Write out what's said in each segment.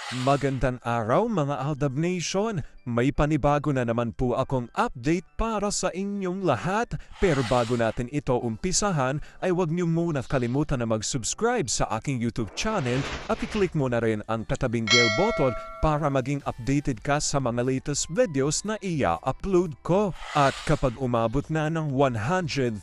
Magandang araw mga Aldab Nation! May panibago na naman po akong update para sa inyong lahat. Pero bago natin ito umpisahan, ay huwag niyo muna kalimutan na mag-subscribe sa aking YouTube channel at i-click mo na rin ang katabing bell button para maging updated ka sa mga latest videos na ia-upload ko. At kapag umabot na ng 100,000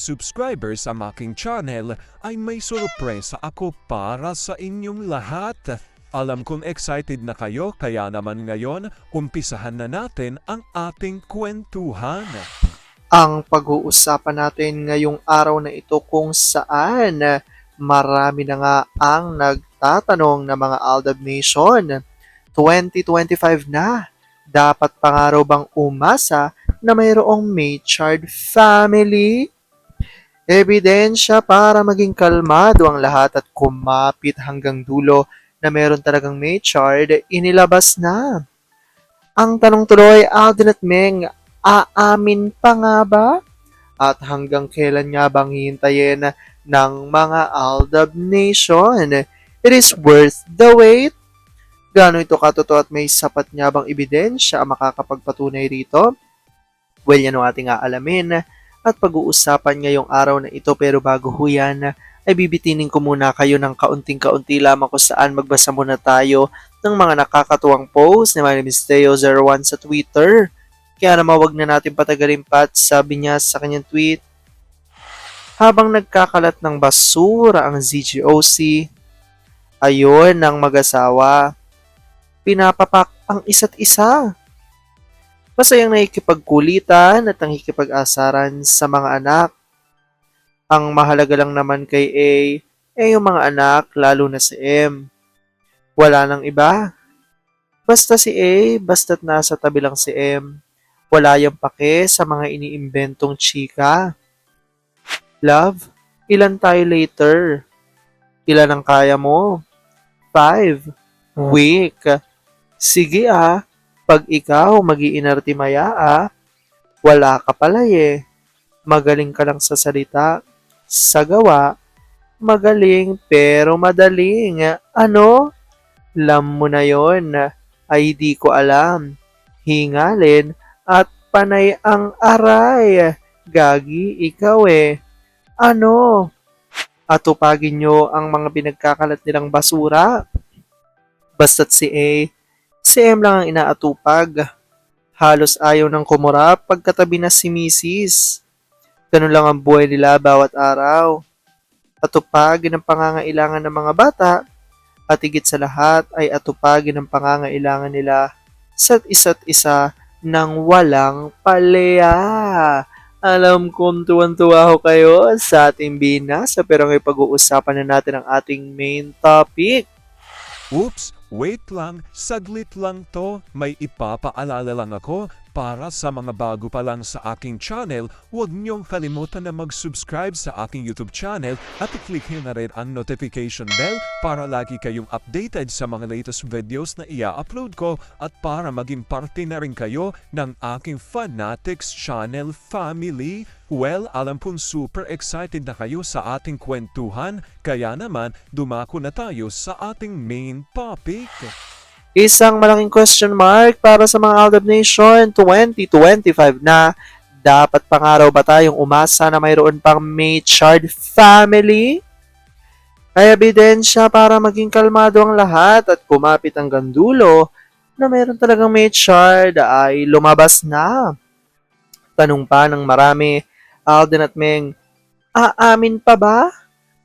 subscribers ang aking channel, ay may sorpresa ako para sa inyong lahat. Alam kong excited na kayo, kaya naman ngayon, umpisahan na natin ang ating kwentuhan. Ang pag-uusapan natin ngayong araw na ito kung saan marami na nga ang nagtatanong na mga Aldab Nation. 2025 na, dapat pa nga raw bang umasa na mayroong Maychard family? Ebidensya para maging kalmado ang lahat at kumapit hanggang dulo na meron talagang Maychard, inilabas na. Ang tanong tuloy, Alden at Meng, aamin pa nga ba? At hanggang kailan nga bang hihintayin ng mga Aldab Nation? It is worth the wait? Gaano ito katotoo at may sapat nga bang ebidensya ang makakapagpatunay rito? Well, yan ang ating aalamin at pag-uusapan ngayong araw na ito, pero bago ho yan, ay bibitinin ko muna kayo ng kaunting-kaunti lamang kung saan magbasa muna tayo ng mga nakakatuwang post ni My name is Theo01 sa Twitter. Kaya naman wag na natin patagalin pa at sabi niya sa kanyang tweet, habang nagkakalat ng basura ang ZGOC, ayon ng mag-asawa, pinapapak ang isa't isa. Masayang nakikipagkulitan at nakikipag-asaran sa mga anak. Ang mahalaga lang naman kay A ay yung mga anak, lalo na si M. Wala nang iba. Basta si A, basta't nasa tabi lang si M. Wala yung pake sa mga iniimbentong chika. Love, ilan tayo later? Ilan ang kaya mo? 5. Week. Sige pag ikaw mag-iinarte maya wala ka pala Magaling ka lang sa salita. Sa gawa, magaling pero madaling. Ano? Lam mo na yon. Ay di ko alam. Hingalin at panay ang aray. Gagi, ikaw Ano? Atupagin nyo ang mga pinagkakalat nilang basura. Basta't si M lang ang inaatupag. Halos ayaw ng kumurap pagkatabi na si Mrs. Ganun lang ang buhay nila bawat araw. Atupagin ang pangangailangan ng mga bata at higit sa lahat ay atupagin ang pangangailangan nila sa isa't isa ng walang palya. Alam kong tuwan-tuwa ho kayo sa ating binasa pero ngayon pag-uusapan na natin ang ating main topic. Oops! Wait lang, saglit lang to. May ipapaalala lang ako para sa mga bago pa lang sa aking channel. Huwag niyong kalimutan na mag-subscribe sa aking YouTube channel at i-click nyo na rin ang notification bell para lagi kayong updated sa mga latest videos na ia-upload ko at para maging parte na rin kayo ng aking Fanatics channel family. Well, alam kong super excited na kayo sa ating kwentuhan, kaya naman dumako na tayo sa ating main topic. Isang malaking question mark para sa mga Aldab Nation 2025 na. Dapat pa nga raw ba tayong umasa na mayroon pang Maychard family? Ay ebidensya para maging kalmado ang lahat at kumapit hanggang dulo na mayroon talagang Maychard ay lumabas na. Tanong pa ng marami, Alden at Meng, aamin pa ba?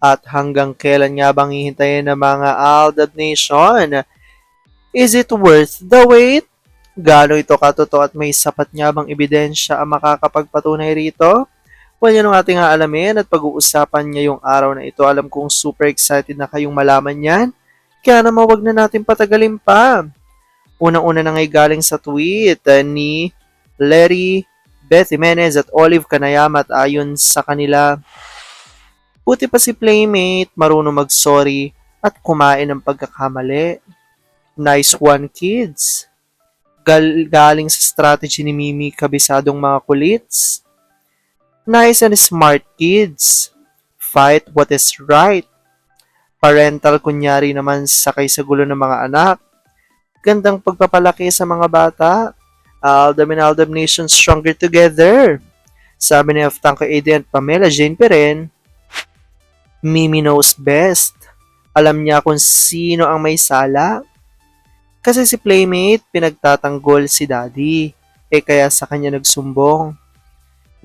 At hanggang kailan nga bang hihintayin ng mga Aldab Nation? Is it worth the wait? Gaano ito katotoo at may sapat nga bang ebidensya ang makakapagpatunay rito? Well, yan ang ating aalamin at pag-uusapan ngayong araw na ito. Alam kong super excited na kayong malaman yan. Kaya naman wag na natin patagalin pa. Unang-una na ngay galing sa tweet ni Larry Beth Jimenez at Olive Kanayama at ayon sa kanila, buti pa si Playmate marunong mag-sorry at kumain ng pagkakamali. Nice one, kids. Galing sa strategy ni Mimi kabisadong mga kulits. Nice and smart, kids. Fight what is right. Parental kunyari naman sakay sa gulo ng mga anak. Gandang pagpapalaki sa mga bata. Aldab and Aldab Nation stronger together. Sabi ni Tanko Aiden at Pamela Jane Peren, Mimi knows best. Alam niya kung sino ang may sala. Kasi si Playmate pinagtatanggol si Daddy. Kaya sa kanya nagsumbong.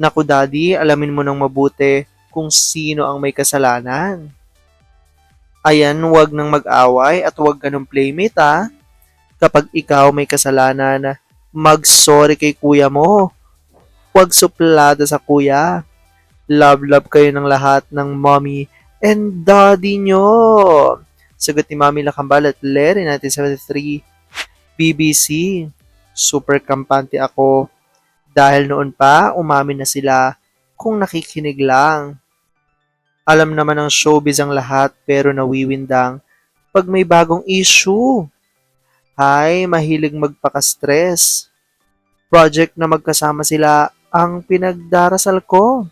Naku Daddy, alamin mo nang mabuti kung sino ang may kasalanan. Ayan, wag nang mag-away at wag ganong Playmate Kapag ikaw may kasalanan, mag-sorry kay kuya mo. Huwag suplada sa kuya. Love kayo ng lahat ng mommy and daddy nyo. Sagot ni Mami Lakambal at Larry 1973. BBC, super kampante ako. Dahil noon pa, umamin na sila kung nakikinig lang. Alam naman ng showbiz ang lahat pero nawiwindang pag may bagong issue. Hay, mahilig magpaka-stress. Project na magkasama sila ang pinagdarasal ko.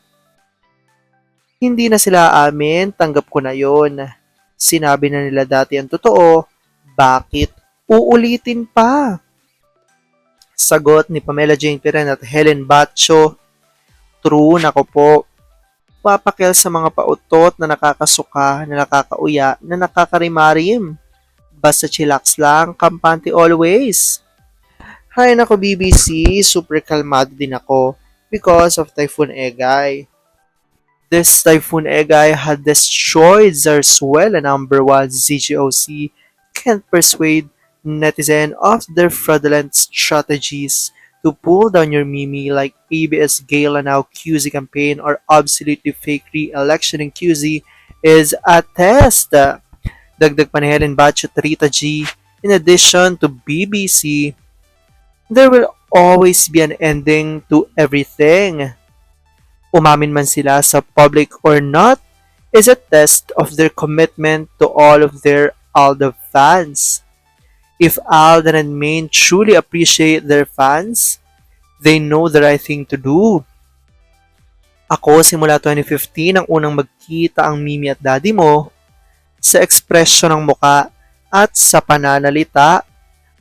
Hindi na sila amin, tanggap ko na yon. Sinabi na nila dati ang totoo, bakit uulitin pa? Sagot ni Pamela Jane Peren at Helen Batcho, true, nako po. Papakel sa mga pautot na nakakasuka, na nakakauya, na nakakarimarim. Basta chillax lang, kampante always. Hay nako BBC, super kalmado din ako because of Typhoon Egay. This Typhoon Egay had destroyed Zarzuela #1 ZGOC can't persuade netizen of their fraudulent strategies to pull down your Mimi like ABS Gala Now QZ campaign or absolutely fake re-election in QZ is a test. Dagdag pa ni Helen Batch at Rita G. In addition to BBC, there will always be an ending to everything. Umamin man sila sa public or not is a test of their commitment to all of their Alda fans. If Alden and Maine truly appreciate their fans, they know the right thing to do. Ako simula 2015 ang unang magkita ang Mimi at Daddy mo sa ekspresyon ng muka at sa pananalita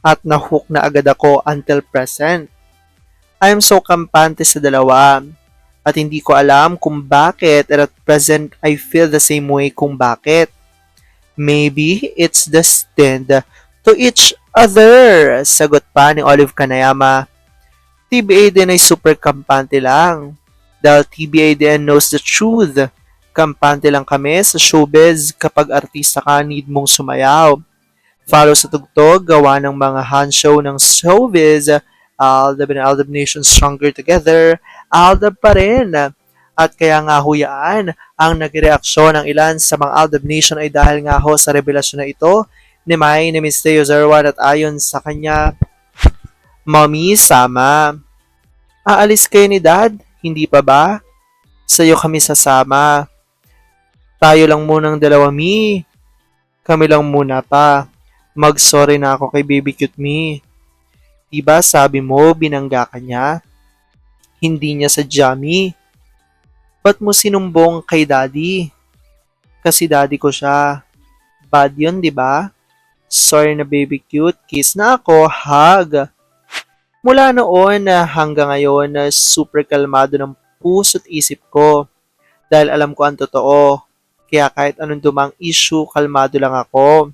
at nahook na agad ako until present. I am so kampante sa dalawa at hindi ko alam kung bakit at at present I feel the same way kung bakit. Maybe it's destined to each other, sagot pa ni Olive Kanayama. TBA din ay super kampante lang. Dahil TBA din knows the truth. Kampante lang kami sa showbiz kapag artista ka need mong sumayaw. Follow sa tugtog, gawa ng mga hand show ng showbiz. Aldab and Aldab Nation stronger together. Aldab pa rin. At kaya nga huyaan, ang nagreaksyon ng ilan sa mga Aldab Nation ay dahil nga ho sa revelasyon na ito ni May ni Miss Teo Zerwan at ayon sa kanya, Mommy, sama. Aalis kayo ni Dad? Hindi pa ba? Sa'yo kami sasama. Tayo lang munang dalawa, Mi. Kami lang muna pa. Mag-sorry na ako kay Baby Cute Mi. Diba sabi mo, binangga ka niya? Hindi niya sadya, Mi. Ba't mo sinumbong kay Daddy? Kasi Daddy ko siya. Bad yun, diba? Sorry na Baby Cute. Kiss na ako. Hug. Mula noon hanggang ngayon, super kalmado ng puso't isip ko. Dahil alam ko ang totoo. Kaya kahit anong dumang issue, kalmado lang ako.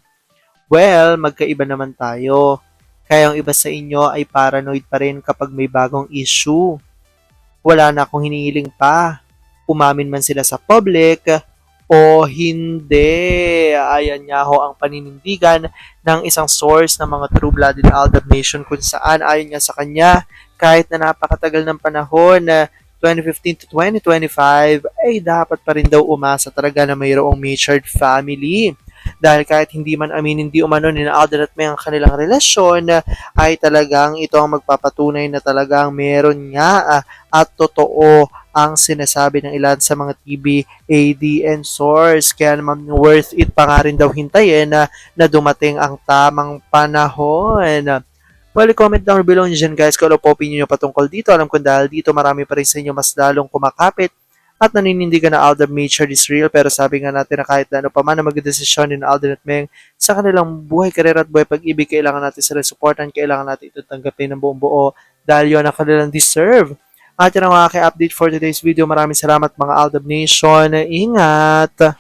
Well, magkaiba naman tayo. Kaya yung iba sa inyo ay paranoid pa rin kapag may bagong issue. Wala na akong hinihiling pa. Umamin man sila sa public o hindi. Ayan nga ho ang paninindigan ng isang source ng mga True-Blooded Aldab Nation kung saan ayon nga sa kanya kahit na napakatagal ng panahon 2015 to 2025 ay dapat pa rin daw umasa talaga na mayroong matured family. Dahil kahit hindi man aminin di umano ni Alden at May ang kanilang relasyon ay talagang ito ang magpapatunay na talagang meron nga at totoo ang sinasabi ng ilan sa mga TV, ADN source. Kaya naman worth it pa nga rin daw hintayin na dumating ang tamang panahon. Well, comment down below nyo dyan guys kung ano po opinion nyo patungkol dito. Alam ko dahil dito marami pa rin sa inyo mas lalong kumakapit at naninindigan na Aldab Mature is real. Pero sabi nga natin na kahit na ano pa man na magdesisyon ni Alden at Meng sa kanilang buhay, karera at buhay pag-ibig, kailangan natin sila supportan, kailangan natin ito tanggapin ng buong buo dahil yun ang kanilang deserve. At yun ang mga update for today's video. Maraming salamat mga Aldab Nation. Ingat!